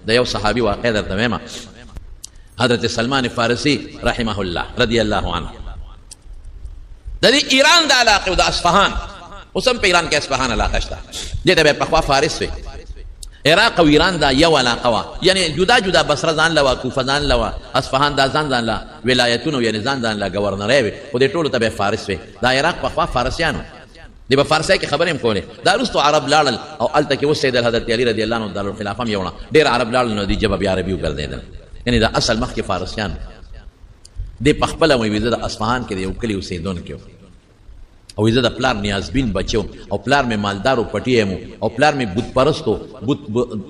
د یو صحابي واقع درته وایم. حضرت سلمان فارسی رحمه الله رضی الله عنه د دې ایران د علاقې او د اصفهان، اوس هم په ایران کې اصفهان علاقه شته، دې ته به پخوا فارس وي. عراق او ایران دا یو علاقه وه، یعنی جدا جدا بصره ځان له وه، کوفه ځان له وه، اصفهان دا ځان له ولایتونه، یعنی ځان له ګورنرۍ وي، خو دې ټولو ته به فارس وي. دا عراق پخوا فارسیانو، دې به فارسۍ کې خبرې هم کولې. دا وروستو عرب لاړل او هلته کې اوسېدل. حضرت علي رضی الله عنه دارالخلافه هم یوړه، ډېر عرب لاړل نو دې ژبه بیا عربي وګرځېدل، یعنی دا اصل مخکې فارسیان. دې پخپله وایي زه د اصفهان کې د یو کلي اوسېدونکی وم او زه د پلار نیازبین بچی وم او پلار مې مالدار و پټی یم او پلار مې بت پرستو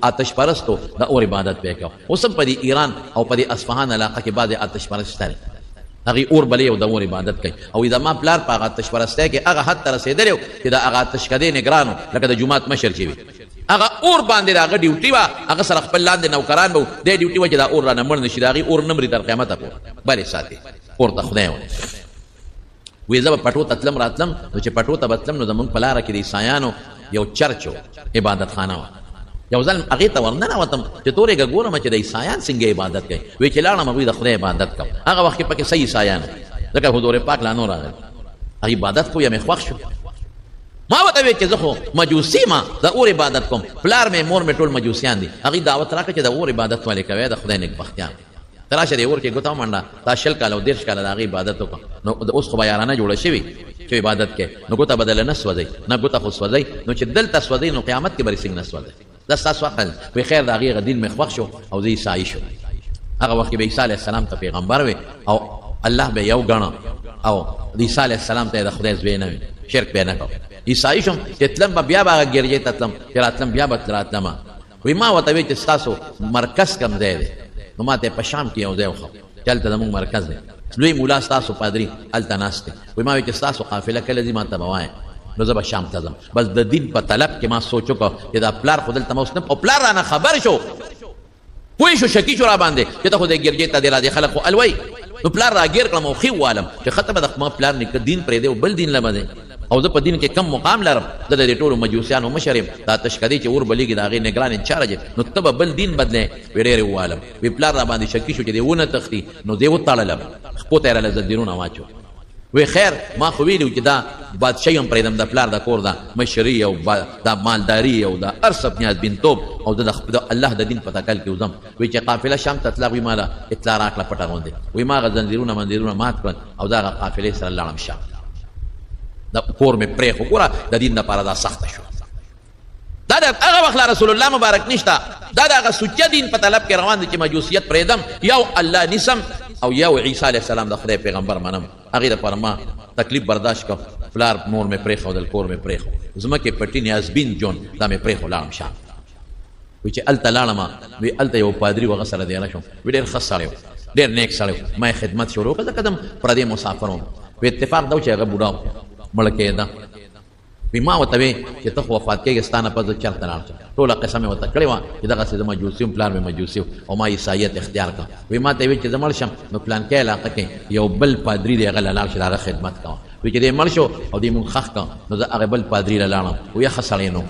آتش پرستو د اور عبادت به کوه. اوس هم په دې ایران او په دې اصفهان علاقه کې بعضې آتش پرست شته، هغوی اور بلې او د اور عبادت کوي. او زما پلار په هغه آتش پرستۍ کې هغه حد ته رسېدلی و چې د هغه آتشکدې نګران و، لکه د جومات مشر چې وي، هغه اور باندې د هغه ډیوټي وه، هغه سره خپل لاندې نوکران به و، دې ډیوټي وه چې دا اور رانه مړ نه شي، د هغې اور نه مري تر قیامته پورې بلې ساتي اور ته خدای وایي. وی زه به پټو ته تلم راتلم، نو چې پټو ته به تلم نو زمونږ په لاره کې د عیسایانو یو چرچ و، عبادت خانه وه. یو ځل هغې ته ورننوتم چې تورېږه ګورم چې د عیسایان څنګه عبادت کوي. وی چې لاړم هغوی د خدای عبادت کوم. هغه وخت کې پکې صحیح عیسایان ځکه حضور پاک لا نو راغلی، هغې عبادت کو یا مې خوښ شو. ما ورته ویل چې زه خو مجوسي ما د اور عبادت کوم، پلار مې مور مې ټول مجوسیان دي. هغې دعوت راکړه چې د اور عبادت ولې کوی، د خدای نیکبختیان ته راشه دې اور کې ګوته ومنډه. دا 20 کاله او 30 کاله د هغې عبادت وکړه. نو اوس خو به یارانه جوړه شوي چې عبادت کوي، نو ګوته بدله نه سوځئ، نه ګوته خو سوځئ، نو چې دلته سوځئ نو قیامت کې به څنګه نه سوځئ. دا ستاسو عقل وي. خیر د هغې هغه دین مې خوښ شو او زه عیسایي شو. هغه وخت کې به عیسی علیه السلام ته پیغمبر وي او الله به یو ګڼه او د عیسی علیه السلام ته د خدای زوی نه وي، شرک به نه کوم. عیسایي شم چې تلم به بیا به هغه ګرجې ته تلم، چې راتلم بیا به راتلم. وایي ما ورته ویل چې ستاسو مرکز کوم ځای دی؟ نو ما ته په شام کې یو ځای وښو چې هلته زمونږ مرکز دی، لوی مولا ستاسو پادري هلته ناست دی. وایي ما وایي چې ستاسو قافله کله ځي ما ته به وایه، نو زه به شام ته ځم. بس د دین په طلب کې ما سوچ وکړو چې دا پلار خو دلته اوس نه، او پلار رانه خبر شو، پوه شو، شکي شو را باندې چې ته خو د ګرجې ته دې راځې خلک خو الوی. نو پلار راګیر کړم او ښې ووالم چې ښه ته به د ما پلار نیکه دین پرېږدی او بل دین له به دی، او زه په دین کې کم مقام لرم، زه د دې ټولو مجوسیانو مشر یم، دا تشکدې چې اور بلیږي د هغې نګران انچارج یم، نو ته به بل دین بدلی. وی ډېرې ووالم. وی پلار را باندې شکي شو چې دی ونه تښتي، نو دی وتړلم، خپو ته یې راله زنځیرونه واچو. وی خیر ما خو ویلي چې دا بادشاهي هم پرېږدم، د پلار د کور دا مشري او دا مالداري او دا هر څه نیازبینتوب او د الله د دین په تکل کې وځم. وی چې قافله شام ته تله، وی ما له اطلاع راکړه پټه غوندې. وی ما هغه زنځیرونه منځیرونه مات کړل او د هغه قافلې سره لاړم شام. د کور مې پرېښو. ګوره د دین دپاره دا سخته شوه. دا د هغه وخت لا رسول الله مبارک نشته، دا د هغه سوچه دین په طلب کې روان دی چې مجوسیت پرېږدم، یو الله نیسم او یو عیسی علیه السلام د خدای پیغمبر منم. هغې دپاره ما تکلیف برداشت کړ، پلار مور مې پرېښودل، کور مې پرېښو، ځمکې پټي نیازبین جون دا مې پرېښو، لاړم شام. وی چې هلته لاړم، وی هلته یو پادري و هغه سره دیره شوم. وی ډېر ښه سړی و، ډېر نیک سړی و. ما یې خدمت شروع کړه، ځکه دم پردی مسافر وم. وی اتفاق دا و چې هغه بوډا و، مړه کېده. وی ما ورته وی چې ته خو وفات کېږې، ستا نه پس زه چېرته لاړ شم. ټوله قصه مې ورته کړې وه چې دغسې زه مجوسي وم، پلار مې مجوسي و او ما عیسایت اختیار کړه. وی ما ته یې وی چې زه مړ شم نو پلانکۍ علاقه کې یو بل پادري دی، هغه له لاړ شي، د هغه خدمت کوه. وی چې دی مړ شو او دی مونږ ښخ کړه، نو زه هغه بل پادري له لاړم. وی ښه سړی نو،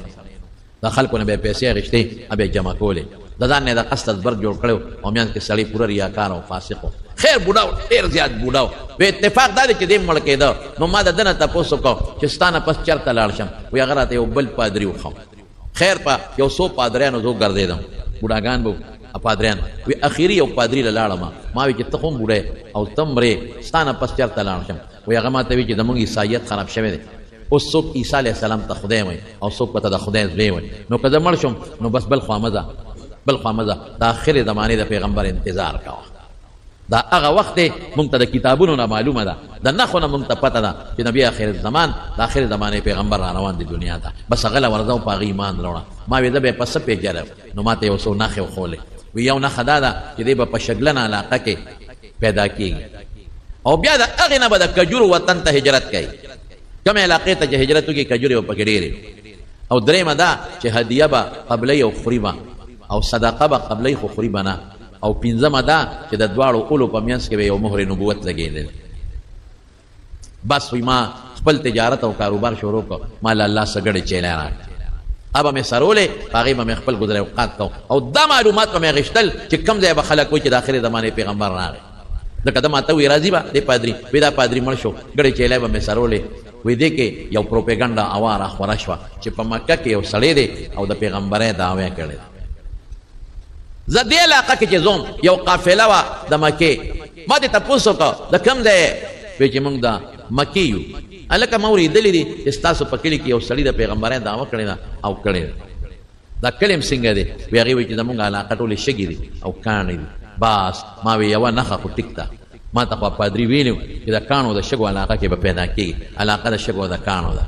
د خلکو نه به یې پیسې اخېستې، بیا یې جمع کولې، د ځان نه یې د قصد ازبرګ جوړ کړی او میانځ کې سړی پوره ریاکار او فاسق و. خیر بوډا و، ډېر زیات بوډا و. وی اتفاق دا دی چې دی مړ کېده. نو ما د ده نه تپوس وکړو چې ستا نه پس چېرته لاړ شم؟ وی هغه راته یو بل پادري وښم. خیر په یو څو پادریانو زه وګرځېدم، بوډاګان به پادریان. وی اخري یو پادري له لاړم. ما وی چې ته خو هم بوډی او ته مرې، ستا نه پس چېرته لاړ شم؟ وی هغه ما ته وی چې زمونږ عیسایت خراب شوی دی، اوس څوک عیسی علیه السلام ته خدای وایي او څوک به ته د خدای زوی وایي. نو که زه مړ شم نو بس بل خوا مه ځه، بل خوا مه ځه، د آخرې زمانې د پیغمبر انتظار کوه. دا هغه وخت دی مونږ ته د کتابونو نه معلومه ده، د نښو نه مونږ ته پته ده چې نبي آخر زمان د آخر زمانې پیغمبر را روان دی دنیا ته. بس هغه له ورځه او په هغې ایمان راوړه. ما وی زه به یې په څه پېژنم؟ نو ما ته یو څو نښې وښولې. وی یو نښه دا ده چې دی به په شګلنه علاقه کې پیدا کېږي او بیا د هغې نه به د کجورو وطن ته هجرت کوي. کومې علاقې ته چې هجرت وکړي کجورې به پکې ډېرې. او درېیمه ده چې هدیه به قبلۍ او خوري به، او صدقه به قبلۍ خو خوري به نه. او پنځمه ده چې د دواړو اولو په منځ کې به یو مهر نبوت لګېدل. بس وی ما خپل تجارت او کاروبار شروع کړ. ما له الله څه ګډې چیلۍ راکړه. ابا مې سرولې هغې به مې خپل ګذر اوقات کو او دا معلومات به مې غشتل چې کوم ځای به خلک وایي چې د آخرې زمانې پیغمبر راغی لکه ده ماته وایي راځي به دې پادري وایي دا پادري مړ شو ګډې چیلی به مې سرولې وایي دې کې یو پروپیګنډه هوا راخوره شوه چې په مکه کې یو سړی دی او د پیغمبرۍ دعوی کړی دی زه دې علاقه کې چې ځوم یو قافله وه د مکې ما دې تپوس وکړه د کوم ځای وایي چې موږ د مکې یو هلکه ما اورېدلي دي چې ستاسو په کلي کې یو سړي د پیغمبرۍ دعوه کړې ده او کړې ده دا کلي هم څنګه دی وایي هغې وایي چې زموږ علاقه ټولې شګې دي او کاڼې دي بس ما وی یوه نښه خو ټیک ده ما ته خو پادري ویلي چې د کاڼو د شګو علاقه کې به پیدا کېږي علاقه د شګو د کاڼو ده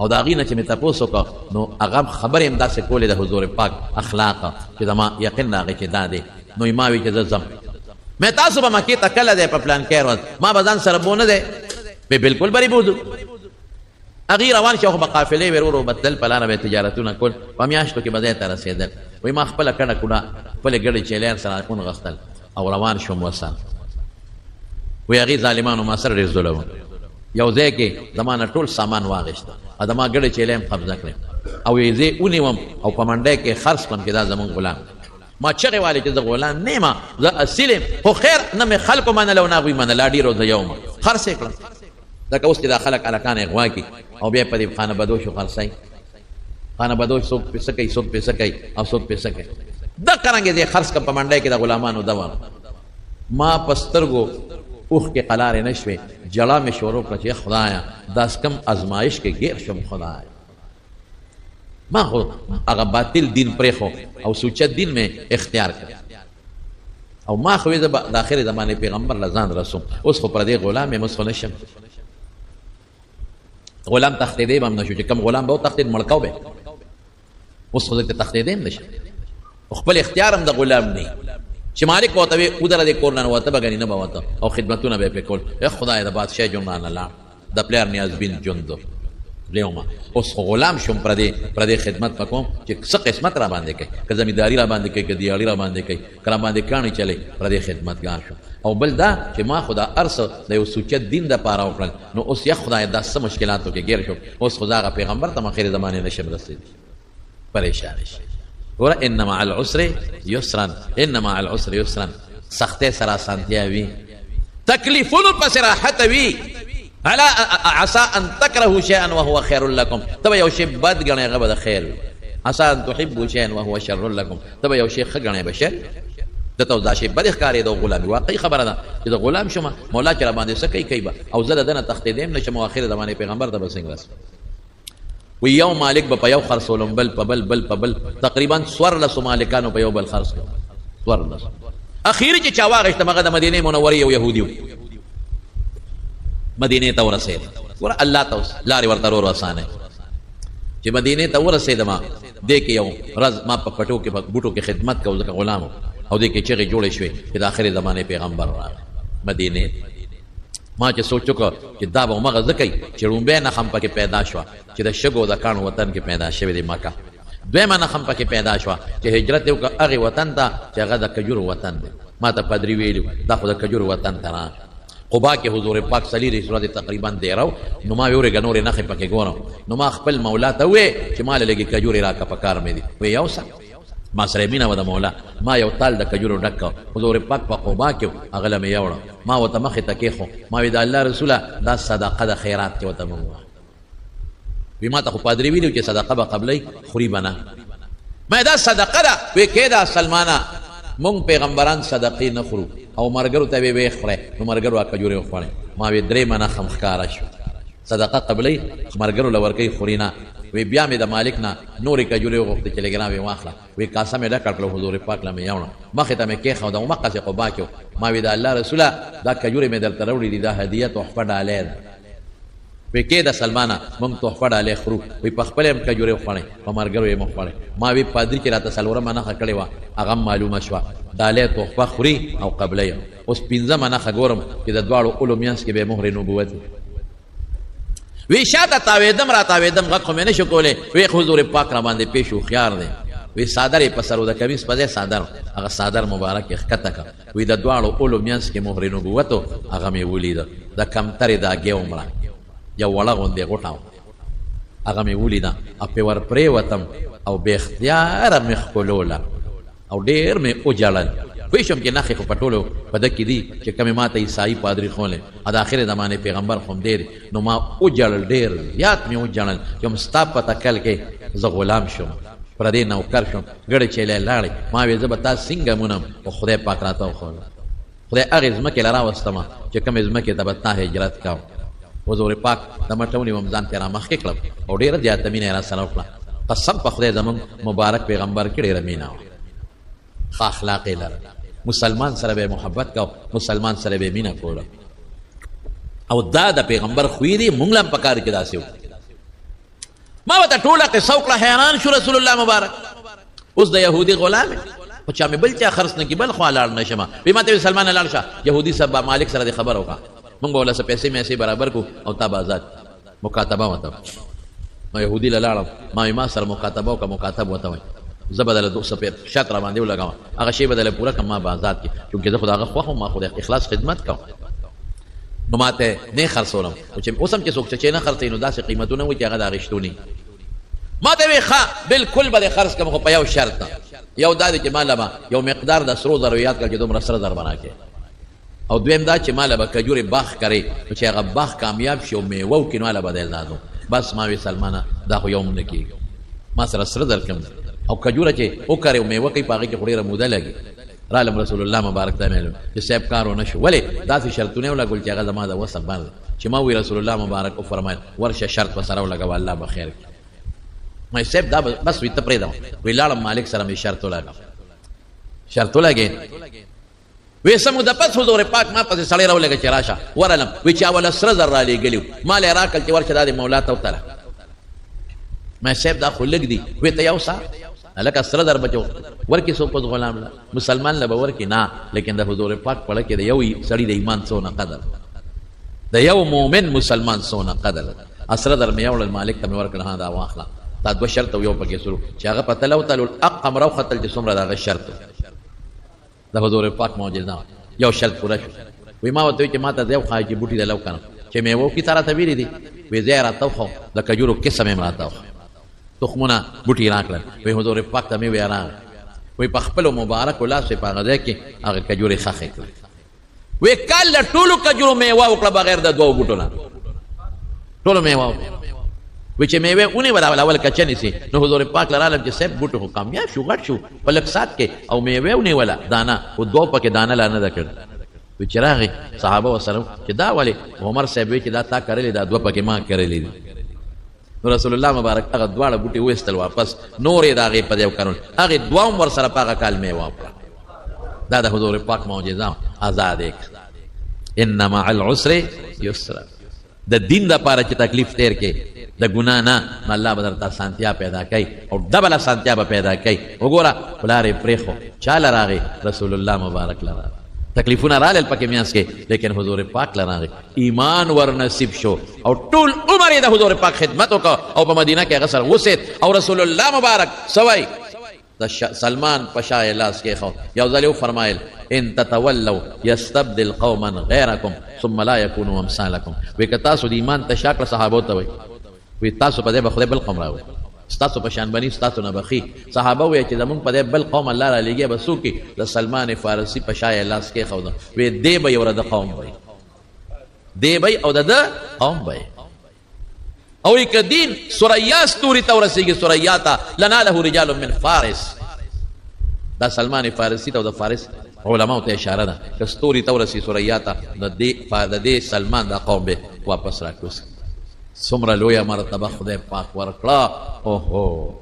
او د هغې نه چې مې تپوس وکړه نو هغه خبرې هم داسې کولې د حضور پاک اخلاقه چې زما یقین راغی چې دا دی نو ما وی چې زه ځم مې تاسو به مکې ته کله دی په پلان کې ورځ ما به ځان سره بونه دی به بالکل بری بوځو هغې روان شو خو به قافلې وې ورو به تلل په لاره به یې تجارتونه کول په میاشتو کې به ځای ته رسېدل وایي ما خپله کډه کوډه خپلې ګډې چیلیان سره ونغښتل او روان شوم وسان وایي هغې ظالمانو ما سره ډېر ظلم یو ځای کې زما نه ټول سامان واغېسته او زما ګډې چیلی هم قبضه کړې او یې زه ونیوم او په منډی کې خرڅ کړم چې دا زموږ غلام ما چغې والې چې زه غلام نه یم زه اصیل یم خو خیر نه مې خلکو منله او نه هغوی منله ډېرو زه یو م خرڅ یې کړم لکه اوس چې دا خلک هلکان اغوا کړي او بیا په دې خانه بدوشو خرڅوي خانه بدوش څوک پیسه کوي څوک پیسه کوي او څوک پیسه کوي دا قرانګې دې خرڅ کړم په منډی کې د غلامانو دوا ما په سترګو اوښ کې قلارې نه شوې جړه مې شروع کړه چې خدایه داس کم ازمایش کې ګیر شم خدایه ما خو هغه باطل دین پرېښو او سوچه دین مې اختیار کړ او ما خو زه به د آخرې زمانې پیغمبر له ځان رسوم اوس خو پردې غلام یم اوس خو نشم غلام تښتېدی به هم نه شو چې کوم غلام به وتښتېد مړکو به اوس خو زه ته تښتېدی هم نه شم خپل اختیار هم د غلام نه چې مالک به ورته وي ودره دې کور نه نوته به ګنې نه به وته او خدمتونه به یې پرې کول خدای د بادشاه ژوند رانه لاړ د پلار نیازبین ژوند لیوما اوس خو غلام شم پردې خدمت به کوم چې څه قسمت را باندې کوي که زمینداري را باندې کوي که دیاړي را باندې کوي که را باندې کاڼي چلی پردې خدمتګار شم او بل دا چې ما خو دا هر څه د یو سوچت دین دپاره وکړل نو اوس یا خدای دا څه مشکلاتو کې ګیر شم اوس خو زه هغه پیغمبر ته آخرې زمانې نشم رسېدلی پریشانې شي ګوره ان مع العسر یسرا ان مع العسر یسرا سختۍ سره اسانتیا وي تکلیفونو پسې راحت وي علا عسى ان تكرهوا شيئا وهو خير لكم تبا یو شی بد ګڼئ هغه به د خیر وي عسى ان تحبوا شيئا وهو شر لكم تبا یو شی ښه ګڼئ به شر دته دا شی بد ښکارېده او غلامي واقعي خبره ده چې د غلام شومه مولا چې را باندې څه کوي به او زه د ده نه تښتېدی هم نشم او آخر زمانې پیغمبر ته به څنګه رسم وی یو مالک به په یو خرڅولم بل په بل په بل تقریبا 14 مالکانو په یو بل خرڅ کړم 14 اخیری چې چا واغېستم هغه د مدینې منورې یو یهودي و مدینې ته ورسېد ګوره الله ته لارې ورته ورو اسانه چې مدینې ته ورسېدم دې کې یو ورځ ما په پټو کې په بوټو کې خدمت کوم ځکه غلام او دې کې چغې جوړې شوې چې د آخرې زمانې پیغمبر راغی مدینې ما چې سوچ وکړه چې دا به همغه زه کوي چې لومبی نښم پکې پیدا شوه چې د شګو د کاڼو وطن کې پیدا شوې دی مکه دویمه نښم پکې پیدا شوه چې هجرت یې وکړه هغې وطن ته چې هغه د کجورو وطن دی ما ته پادري ویلي دا خو د کجورو وطن ته راغی قبا کې حضور پاک صلیری صورت تقریبا دیرو نو ما ویورې ګنورې نښې پکې ګورم نو ما خپل مولا ته وې چې ما له لږې کجورې راکړه په کار مې دي وی یو څه ما سره مینه وه د مولا ما یو تال د کجورو ډک کړ حضور پاک په قبا کې هغه له مې یوړه ما ورته مخې ته کېښو ما وی د الله رسوله دا صدقه د خیرات کې ورته مې ووایه وی ما ته خو پادري ویلي چې صدقه به قبلئ خوري به نه ما دا صدقه ده وی کېده سلمانه مونږ پیغمبران صدقې نه خورو او مرګرو ته به ویې خورئ نو مرګرو کجورې وخوړئ ما وی درېیمه نښه ښکاره شو صدقه قبلئ مرګرو له ورکوي خوري نه وی بیا مې د مالک نه نورې کجورې وغوښتې چې لږ راوې واخله وی کاسه مې ډکه کړه حضور پاک له مې یوړه مخې ته مې کېښوده همقسې قبا کې ما وی د الله رسوله دا کجورې مې درته راوړي دي دا هدیه تحفه ډالۍ ده وی کې د سلمانه مونږ تحفه ډالۍ خورو وی په خپله هم کجورې وخوړئ په مرګرو یې مه خوړئ ما وی پادري چې راته څلورمه نښه کړې وه هغه معلومه شوه ډالۍ تحفه خوري او قبله یې اوس پنځمه نښه ګورم چې د دواړو اولو میانځ کې به مهر نبوت وی شاته تاوېدم را تاوېدم غږ خو مې نه شو کولی وی حضور پاک را باندې پیش هوښیار دی وی څادر یې په سر و د کمیس په ځای څادر هغه څادر مبارک یې ښکته کړه وی د دواړو اولو میانځ کې مهر نبوت و هغه مې ولیده د کمترې د اګې عمره یو وړه غوندې غوټه وه هغه مې ولیده او پې ور پرېوتم او بے اختیاره مې ښکلوله او ډېر مې وجړل پوه شوم چې نښې خو په ټولو په ده کې دي چې کمې ما ته عیسایي پادري ښولی د آخرې زمانې پیغمبر خو هم دی نو ما وجړل ډېر زیات مې وجړل چې هم ستا په تکل کې زه غلام شم پردې نوکر شم ګړې چیلی لاړې ما وې زه به تا څنګه مونم خو خدای پاک راته وښوله خدای هغې ځمکې له راوستمه چې کومې ځمکې ته به تا هجرت کوم حضور پاک د مټه ونیوم ځان ترې رامخکې کړم او ډېره زیاته مینه یې راسره وکړه قسم په خدای زموږ مبارک پیغمبر کې ډېره مینه وه ښه اخلاق یې لرل مسلمان سره به محبت کو مسلمان سره به مینه کوله او دا د پیغمبر خوی دی مونږ هم پکار کې داسې وکړو ما ورته ټوله قصه وکړه حیران شو رسول الله مبارک اوس د یهودي غلام خو چا مې بل چا خرڅ نه کړي بل خوا لاړ نه شمه وایي ما ته سلمان لاړ شه یهودي صاحب مالک سره دې خبره وکړه مونږ به ولله څه پیسې میسې برابر کړو او تا به آزاد مکاتبه ورته نو یهودي له لاړم ما وایي ما سره مکاتبه وکړه مکاتب ورته وایي زه به دله 200 شرط را باندې ولګوم هغه شی به دله پوره کړم ما به آزاد کړي چونکې زه خو د هغه خوښ وم ما خو د اخلاص خدمت کوم نو ما ته نه خرڅولم اوس هم چې څوک چې نه خرڅوي نو داسې قیمتونه وي چې هغه د اخیستو نه ما ته وی ښه بالکل به دې خرڅ کړم خو په یو شرط یو دا دی چې ما له به یو مقدار د سرو زرو یاد کړه چې دومره سره زر به راکړې او دویم دا چې ما له به کجورې باغ کرې نو چې هغه باغ کامیاب شي او میوه وکړي نو هله به دې ازادوم بس ما وی سلمانه دا خو یو هم نه کېږي ما سره سره درکړم او کجوره چې وکړې او میوه کوي په هغې کې خو ډېره موده لګي رالم رسول الله مبارک ته مې چې صاحب کار ونه شو ولې داسې شرطونه یې ولګول چې هغه زما د وسه بند چې ما وی رسول الله مبارک وفرمایل ورشه شرط به سره ولګوه الله به خیر کړي ما صاحب دا بس وي ته پرېږدم وی لاړم مالک سره مې شرط ولګه شرط ولګې وی څه موده پس حضور پاک ما پسې سړی راولېږه چې راشه ورغلم وی چې اوله سره زر رالېږلي وو ما له یې راکړل چې ورشه دا دې مولا ته وتله ما صاحب دا خو لږ دي وی ته یو سا لکه سره در بچو ورکی څوک اوس غلام له مسلمان له به ورکي نه لیکن د حضور پاک په اړه کې د یو سړي د ایمان څونه قدر د یو مؤمن مسلمان څونه قدر اسره در مې یوړل مالک ته مې ورکړل ها دا واخله دا دوه شرط یو پکې سرو چې هغه په تلو تلو اقم رو خطل چې څومره دغه شرط د حضور پاک معجزه یو شرط پوره شو وی ما ورته چې ما ته یو خای چې بوټي د لو کنه چې مې وو کی طرح ته ویلې دي وی زه راته خو د کجورو قسم یې راته تخمونه بوټي راکړل وی حضور پاک ته مې وی راغی وی په خپل مبارک لاس په هغه ځای کې هغه کجورې خخې کړې وی کله ټولو کجورو میوه وکړه بغیر د دوه بوټو نه ټولو میوه وی چې میوه ونیوله اول کچه نیسي نو حضور پاک لرالم چې صاحب بوټو خو کامیاب شو غټ شو په لږ ساعت کې او میوه ونیوله دانه خو دوه پکې دانه لا نه ده کړې وی چې راغی صحابه ورسره چې دا ولې عمر صاحب وی چې دا تا کرلې دا دوه پکې ما کرلې دي نو رسول الله مبارک هغه دواړه بوټي ویستل واپس نور یې د هغې په دی وکرل هغې دوه هم ورسره په هغه کال میوه وکړه دا د حضور پاک معجزه ازاد یې ان مع العسر یسرا د دین دپاره چې تکلیف تیر کې د ګناه نه نو الله به درته اسانتیا پیدا کوي او ډبل اسانتیا به پیدا کوي وګوره پلار یې پرېښو چا له راغی رسول الله مبارک له راغی تکلیفونه رالل پکې میانس کې لیکن حضور پاک له راغی ایمان ور نصیب شو او ټول عمر یې د حضور پاک خدمت وکړه او په مدینه کې هغه سره اوسېد او رسول الله مبارک سوی د سلمان په شا یې لاس کېښود یو ځل یې وفرمایل ان تتولوا یستبدل قوما غیرکم ثم لا یکونوا امثالکم وی که تاسو د ایمان ته شا کړه صحابو ته وی وی تاسو په دې به خدای بل قوم راوړي ستاسو په شان بني ستاسو نه بخي صحابه وی چې زمونږ په دې بل قوم الله را لېږي به څوک د سلمان فارسي په شا یې لاس کېښود وی دی به یو د قوم وی دی به او د قوم وی او یک دین سوریا ستوري ته ورسېږي سوریا ته لناله رجال من فارس دا سلمان فارسي ته او د فارس علماء ته اشاره ده که ستوري ته ورسي سوریا ته د دې سلمان دا قوم به واپس راکوس څومره لویه مرتبه خدای پاک ورکړه اوهو